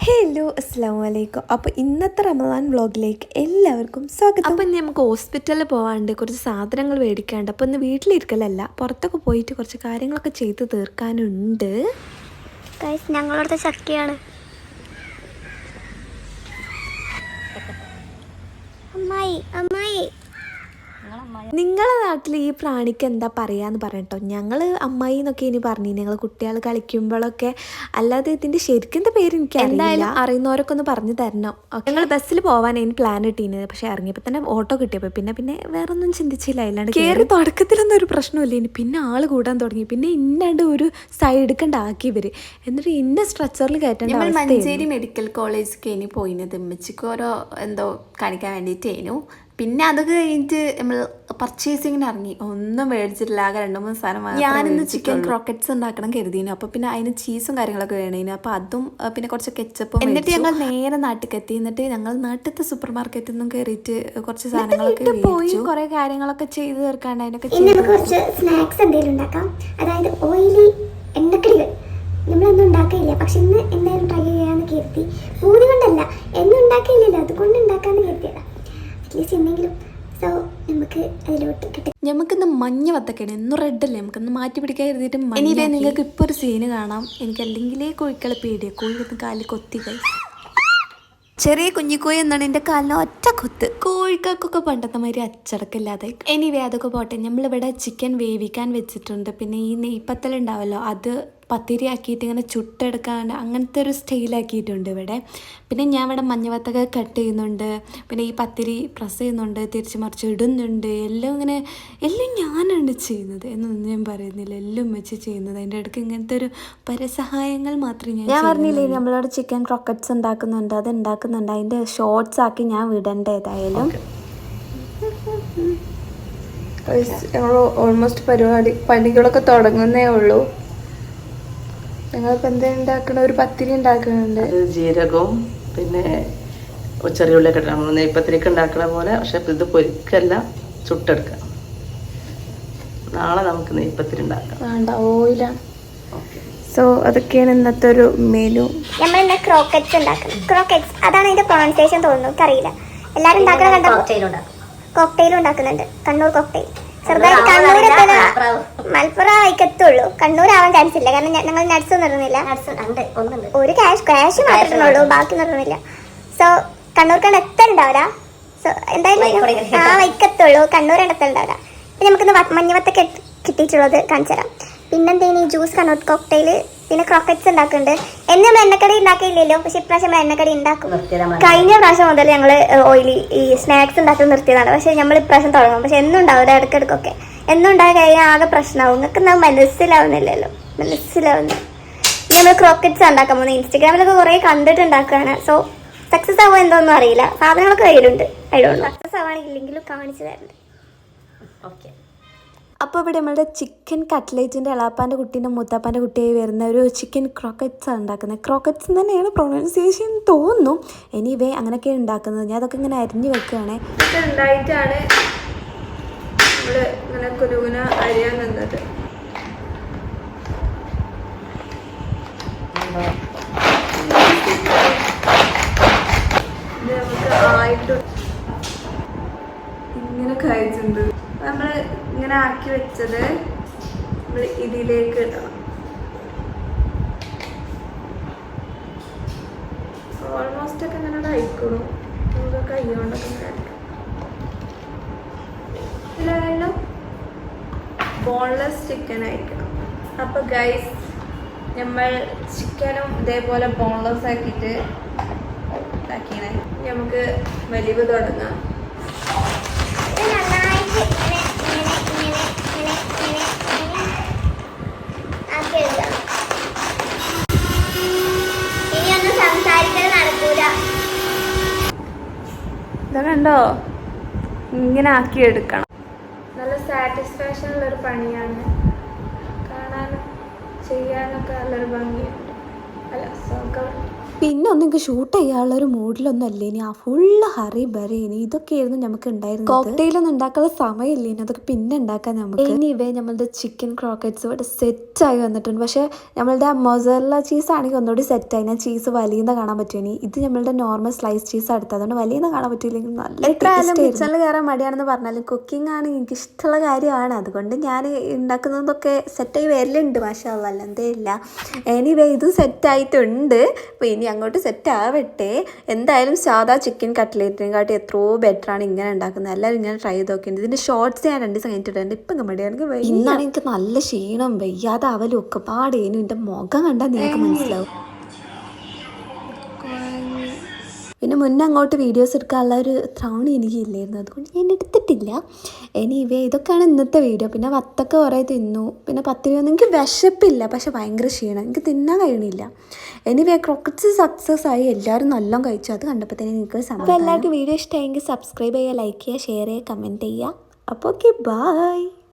Hello അസ്സാം വലൈക്കും. അപ്പോൾ ഇന്നത്തെ റമദാൻ വ്ളോഗിലേക്ക് എല്ലാവർക്കും സ്വാഗതം. അപ്പോൾ ഇനി നമുക്ക് ഹോസ്പിറ്റലിൽ പോകാണ്ട് കുറച്ച് സാധനങ്ങൾ മേടിക്കാണ്ട്. അപ്പോൾ ഇന്ന് വീട്ടിലിരിക്കലല്ല, പുറത്തൊക്കെ പോയിട്ട് കുറച്ച് കാര്യങ്ങളൊക്കെ ചെയ്ത് തീർക്കാനുണ്ട്. ഞങ്ങളോടത്തെ ചക്കയാണ്. അമ്മായി അമ്മായി നിങ്ങളെ നാട്ടിൽ ഈ പ്രാണിക്ക് എന്താ പറയാന്ന് പറയട്ടോ. ഞങ്ങൾ അമ്മായി എന്നൊക്കെ ഇനി പറഞ്ഞു, ഞങ്ങൾ കുട്ടികൾ കളിക്കുമ്പോഴൊക്കെ. അല്ലാതെ ഇതിൻ്റെ ശരിക്കും എന്താ പേര് എനിക്ക് എന്തായാലും അറിയുന്നവരൊക്കെ ഒന്ന് പറഞ്ഞു തരണം. ഞങ്ങൾ ബസ്സിൽ പോകാൻ അതിന് പ്ലാൻ കിട്ടിയിരുന്നത്, പക്ഷേ ഇറങ്ങിയപ്പോൾ തന്നെ ഓട്ടോ കിട്ടിയപ്പോൾ പിന്നെ വേറെ ഒന്നും ചിന്തിച്ചില്ല. അല്ലാണ്ട് കയറി തുടക്കത്തിലൊന്നും ഒരു പ്രശ്നമില്ല. ഇനി പിന്നെ ആൾ കൂടാൻ തുടങ്ങി. പിന്നെ ഇന്നാണ്ട് ഒരു സൈഡ് കണ്ടാക്കി ഇവർ, എന്നിട്ട് ഇന്ന സ്ട്രെച്ചറിൽ കയറ്റാൻ. നമ്മൾ മഞ്ചേരി മെഡിക്കൽ കോളേജിലേക്ക് ഇനി പോയിന്നത് ഉമ്മച്ചിക്ക് ഓരോ എന്തോ കാണിക്കാൻ വേണ്ടിയിട്ടേനു. പിന്നെ അത് കഴിഞ്ഞിട്ട് നമ്മൾ പർച്ചേസിങ്ങിന് ഇറങ്ങി. ഒന്നും മേടിച്ചിട്ടില്ല, ആകെ 2-3 സാധനം. ഞാനിന്ന് ചിക്കൻ ക്രോക്കറ്റ്സ് ഉണ്ടാക്കണം കരുതിയിരുന്നു. അപ്പോൾ പിന്നെ അതിന് ചീസും കാര്യങ്ങളൊക്കെ വേണേനു. അപ്പോൾ അതും പിന്നെ കുറച്ച് കെച്ചപ്പും. എന്നിട്ട് ഞങ്ങൾ നേരെ നാട്ടിലേക്ക് എത്തി. എന്നിട്ട് ഞങ്ങൾ നാട്ടിലത്തെ സൂപ്പർ മാർക്കറ്റിൽ നിന്നും കയറിയിട്ട് കുറച്ച് സാധനങ്ങളൊക്കെ പോയി കുറേ കാര്യങ്ങളൊക്കെ ചെയ്ത് തീർക്കാണ്ട് അതിനൊക്കെ കുറച്ച് സ്നാക്സ് എന്തെങ്കിലും ഉണ്ടാക്കാം. അതായത് ഓയിലി എണ്ണക്കടികൾ നമ്മളൊന്നും ഉണ്ടാക്കിയില്ല, പക്ഷെ ഇന്ന് എന്തായാലും ട്രൈ ചെയ്യാമെന്ന് കരുതി. പൂതി കൊണ്ടല്ല, എന്നും ഉണ്ടാക്കിയില്ലല്ലോ, അതുകൊണ്ട് ഉണ്ടാക്കാമെന്ന് കരുതിയതാണ്. എന്തെങ്കിലും. സോ നമുക്ക് അതിലോട്ട് കിട്ടും. നമുക്കിന്ന് മഞ്ഞ വത്തക്കാണ്, എന്നും റെഡല്ലേ, നമുക്കിന്ന് മാറ്റി പിടിക്കാൻ എഴുതിയിട്ട്. ഇനിയിപ്പോ നിങ്ങൾക്ക് ഇപ്പോൾ ഒരു സീന് കാണാം. എനിക്ക് അല്ലെങ്കിലേ കോഴിക്കളെ പേടിയ, കോഴി കാലിൽ കൊത്തി കൈ. ചെറിയ കുഞ്ഞിക്കോയി എന്നാണ് എൻ്റെ കാലിന് ഒറ്റ കൊത്ത്. കോഴിക്കൊക്കെ പണ്ടത്തെ മാതിരി അച്ചടക്കമില്ലാതെ. എനിവേ അതൊക്കെ പോട്ടെ. നമ്മളിവിടെ ചിക്കൻ വേവിക്കാൻ വെച്ചിട്ടുണ്ട്. പിന്നെ ഈ നെയ്പ്പത്തലുണ്ടാവല്ലോ, അത് പത്തിരി ആക്കിയിട്ട് ഇങ്ങനെ ചുട്ടെടുക്കാൻ അങ്ങനത്തെ ഒരു സ്റ്റൈലാക്കിയിട്ടുണ്ട് ഇവിടെ. പിന്നെ ഞാൻ ഇവിടെ മഞ്ഞവത്തൊക്കെ കട്ട് ചെയ്യുന്നുണ്ട്. പിന്നെ ഈ പത്തിരി പ്രസ് ചെയ്യുന്നുണ്ട്, തിരിച്ച് മറിച്ച് ഇടുന്നുണ്ട്. എല്ലാം ഞാനാണ് ചെയ്യുന്നത് എന്നൊന്നും ഞാൻ പറയുന്നില്ല, എല്ലാം വെച്ച് ചെയ്യുന്നത്. അതിൻ്റെ ഇടയ്ക്ക് ഇങ്ങനത്തെ ഒരു പരസഹായങ്ങൾ മാത്രമേ ഞാൻ പറഞ്ഞില്ലേ. നമ്മളോട് ചിക്കൻ ക്രോക്കറ്റ്സ് ഉണ്ടാക്കുന്നുണ്ട്, അത് ഉണ്ടാക്കുന്നുണ്ട്. അതിൻ്റെ ഷോർട്സ് ആക്കി ഞാൻ വിടേണ്ട ഏതായാലും. ഞങ്ങൾ ഓൾമോസ്റ്റ് പണികളൊക്കെ തുടങ്ങുന്നേ ഉള്ളൂ. ഞങ്ങളിപ്പോൾ എന്താ ഉണ്ടാക്കണ, ഒരു പത്തിരി ഉണ്ടാക്കുന്നുണ്ട്. ജീരകവും പിന്നെ ചെറിയ ഉള്ളിയൊക്കെ നമ്മൾ നെയ്പത്തിരിക്ക് ഉണ്ടാക്കണ പോലെ, പക്ഷെ ഇത് പൊരിക്കല്ല, ചുട്ടെടുക്കാം. നാളെ നമുക്ക് നെയ്പത്തിരി ഉണ്ടാക്കാം. വേണ്ട, ഓയിലാണ്. സോ അതൊക്കെയാണ് ഇന്നത്തെ ഒരു മെനു. നമ്മൾ ഇന്ന് ക്രോക്കറ്റ്സ് ഉണ്ടാക്കണം. ക്രോക്കറ്റ്സ് അതാണ് അതിന്റെ പ്രൊണൗൺസിയേഷൻ തോന്നുന്നു, അറിയില്ല. എല്ലാവരും ഉണ്ടാക്കുന്ന കണ്ടോ? കോക്ടെയിലും ഉണ്ടാക്കുന്നുണ്ട്, കണ്ണൂർ കോക്ടെയിൽ. ചെറുതായിട്ട് കണ്ണൂർ മലപ്പുറം വൈക്കത്തുള്ളൂ, കണ്ണൂർ ആവാൻ ചാൻസ് ഇല്ല. കാരണം ഞങ്ങൾ നട്ട്സ് ഒന്നും ഇടുന്നില്ല. ഒരു ക്യാഷ് മാത്രമേ ഇടുന്നുള്ളൂ, ബാക്കി നിർത്തുന്നില്ല. സോ കണ്ണൂർക്കാണ് എത്തലുണ്ടാവില്ല. സോ എന്തായാലും ആ വൈക്കത്തുള്ളൂ, കണ്ണൂർ എത്തലുണ്ടാവില്ല. പിന്നെ നമുക്കിന്ന് മഞ്ഞവത്തൊക്കെ കിട്ടിയിട്ടുള്ളത് കാണിച്ചു തരാം. പിന്നെന്തേനി ജ്യൂസ്, കണ്ണൂർ കോക്ടെയിൽ, പിന്നെ ക്രോക്കറ്റ്സ് ഉണ്ടാക്കുന്നുണ്ട്. എന്നും എണ്ണക്കടി ഉണ്ടാക്കിയില്ലല്ലോ, പക്ഷെ ഇപ്രാവശ്യം എണ്ണക്കടി ഉണ്ടാക്കും. കഴിഞ്ഞ പ്രാവശ്യം മുതൽ ഞങ്ങൾ ഓയിലി ഈ സ്നാക്സ് ഉണ്ടാക്കി നിർത്തിയതാണ്. പക്ഷെ നമ്മൾ ഇപ്രാവശ്യം തുടങ്ങും. പക്ഷെ എന്നും ഉണ്ടാവില്ല, ഇടയ്ക്കിടയ്ക്കൊക്കെ. എന്നും ഉണ്ടായി കഴിഞ്ഞാൽ ആകെ പ്രശ്നമാവും. നിങ്ങൾക്ക് നമ്മൾ മനസ്സിലാവുന്നില്ലല്ലോ. ഇനി നമ്മൾ ക്രോക്കറ്റ്സ് ഉണ്ടാക്കാൻ പോകുന്നത് ഇൻസ്റ്റഗ്രാമിലൊക്കെ കുറേ കണ്ടിട്ട് ഉണ്ടാക്കുകയാണ്. സോ സക്സസ് ആവുമോ എന്തോന്നും അറിയില്ല. സാധനങ്ങളൊക്കെ കയ്യിലുണ്ട്. അതിലുണ്ട്. സക്സസ് ആവുകയാണെങ്കിലെങ്കിലും കാണിച്ചു തരുന്നുണ്ട്. ഓക്കെ. അപ്പോൾ ഇവിടെ നമ്മളുടെ ചിക്കൻ കട്ട്ലേറ്റിൻ്റെ എളാപ്പാൻ്റെ കുട്ടീൻ്റെ മൂത്താപ്പാൻ്റെ കുട്ടിയായി വരുന്ന ഒരു ചിക്കൻ ക്രോക്കറ്റ്സ് ആണ് ഉണ്ടാക്കുന്നത്. ക്രോക്കറ്റ്സ് തന്നെയാണ് പ്രൊണൗൺസിയേഷൻ തോന്നുന്നു. എനിവേ അങ്ങനെയൊക്കെയാണ് ഉണ്ടാക്കുന്നത്. ഞാൻ അതൊക്കെ ഇങ്ങനെ അരിഞ്ഞ് വെക്കുകയാണ്. ഇതൊക്കെ ഉണ്ടായിട്ടാണ് നമ്മൾ ഇങ്ങനെ കുരുകുന അരിയാൻ നിന്നത്. നമുക്ക് ആയിട്ട് ഇങ്ങനെ കഴിച്ചിട്ടുണ്ട്. നമ്മൾ ഇങ്ങനെ ആക്കി വെച്ചത് നമ്മൾ ഇതിലേക്ക് ഇടണം. ഓൾമോസ്റ്റ് ഒക്കെ ഇങ്ങനെ അയക്കണം. നമുക്ക് കൈ കൊണ്ടൊക്കെ ഇങ്ങനെ അയക്കണം. ഇതിലെല്ലാം ബോൺലെസ് ചിക്കൻ അയക്കണം. അപ്പോൾ ഗൈസ്, നമ്മൾ ചിക്കനും ഇതേപോലെ ബോൺലെസ് ആക്കിയിട്ട് ഇതാക്കിയാണ്. നമുക്ക് വലിവ് തുടങ്ങാം. ഇതുണ്ടോ, ഇങ്ങനെ ആക്കി എടുക്കണം. നല്ല സാറ്റിസ്ഫാക്ഷൻ ഉള്ളൊരു പണിയാണ്. കാണാനും ചെയ്യാനൊക്കെ നല്ലൊരു ഭംഗിയുണ്ട്. അല്ല സുഖം. പിന്നെ പിന്നെ ഒന്നും എനിക്ക് ഷൂട്ട് ചെയ്യാനുള്ള ഒരു മൂഡിലൊന്നും അല്ലേ ഇനി ആ ഫുള്ള് ഹറി ബറി ഇനി ഇതൊക്കെയായിരുന്നു നമുക്ക് ഉണ്ടായിരുന്നത്. കോക്ടെയിലൊന്നും ഉണ്ടാക്കാനുള്ള സമയമില്ല ഇനി അതൊക്കെ പിന്നെ ഉണ്ടാക്കാൻ നമുക്ക്. ഇനി ഇവേ നമ്മളുടെ ചിക്കൻ ക്രോക്കറ്റ്സ് ഇവിടെ സെറ്റായി വന്നിട്ടുണ്ട്. പക്ഷേ നമ്മളുടെ മൊസറല്ല ചീസ് ആണെങ്കിൽ ഒന്നുകൂടി സെറ്റായി. ഞാൻ ചീസ് വലിയുന്ന കാണാൻ പറ്റും. ഇനി ഇത് നമ്മളുടെ നോർമൽ സ്ലൈസ് ചീസ് എടുത്തത് അതുകൊണ്ട് വലിയുന്ന കാണാൻ പറ്റില്ലെങ്കിൽ നല്ല എത്രയായാലും കിച്ചണിൽ കയറാൻ മടിയാണെന്ന് പറഞ്ഞാലും കുക്കിംഗ് ആണ് എനിക്ക് ഇഷ്ടമുള്ള കാര്യമാണ്. അതുകൊണ്ട് ഞാൻ ഉണ്ടാക്കുന്നതൊക്കെ സെറ്റായി വരലുണ്ട്. മാഷാ അല്ലാഹ്, അല്ലെന്തേ ഇല്ല. എനിവേ ഇത് സെറ്റായിട്ടുണ്ട്. അപ്പോൾ ഇനി അങ്ങോട്ട് സെറ്റ് ആവട്ടെ. എന്തായാലും സാധാ ചിക്കൻ കട്ട്ലേറ്റിനെക്കാട്ടി എത്രയോ ബെറ്ററാണ് ഇങ്ങനെ ഉണ്ടാക്കുന്നത്. എല്ലാവരും ഇങ്ങനെ ട്രൈ ചെയ്ത് നോക്കിയിട്ടുണ്ട്. ഇതിൻ്റെ ഷോർട്സ് ഞാൻ 2 ദിവസം കഴിഞ്ഞിട്ടുണ്ട്. ഇപ്പം മടിയാണെങ്കിൽ ഇന്നാണ് എനിക്ക് നല്ല ക്ഷീണം വയ്യാതെ അവലും ഒക്കെ പാടേനും. എൻ്റെ മുഖം കണ്ടാൽ നിങ്ങൾക്ക് മനസ്സിലാവും. പിന്നെ മുന്നേ അങ്ങോട്ട് വീഡിയോസ് എടുക്കാനുള്ള ഒരു ത്രാണി എനിക്കില്ലായിരുന്നു, അതുകൊണ്ട് ഞാൻ എടുത്തിട്ടില്ല. എനിവേ ഇതൊക്കെയാണ് ഇന്നത്തെ വീഡിയോ. പിന്നെ വത്തൊക്കെ കുറേ തിന്നു. പിന്നെ 10 രൂപ എനിക്ക് വിശപ്പില്ല, പക്ഷെ ഭയങ്കര ക്ഷീണം, എനിക്ക് തിന്നാൻ കഴിയണില്ല. എനിവേ ക്രോക്കറ്റ്സ് സക്സസ് ആയി, എല്ലാവരും നല്ലോണം കഴിച്ചു. അത് കണ്ടപ്പോൾ തന്നെ നിങ്ങൾക്ക് സമയം. അപ്പോൾ എല്ലാവർക്കും വീഡിയോ ഇഷ്ടമായെങ്കിൽ സബ്സ്ക്രൈബ് ചെയ്യുക, ലൈക്ക് ചെയ്യുക, ഷെയർ ചെയ്യുക, കമൻറ്റ് ചെയ്യുക. അപ്പോൾ ഓക്കെ, ബൈ.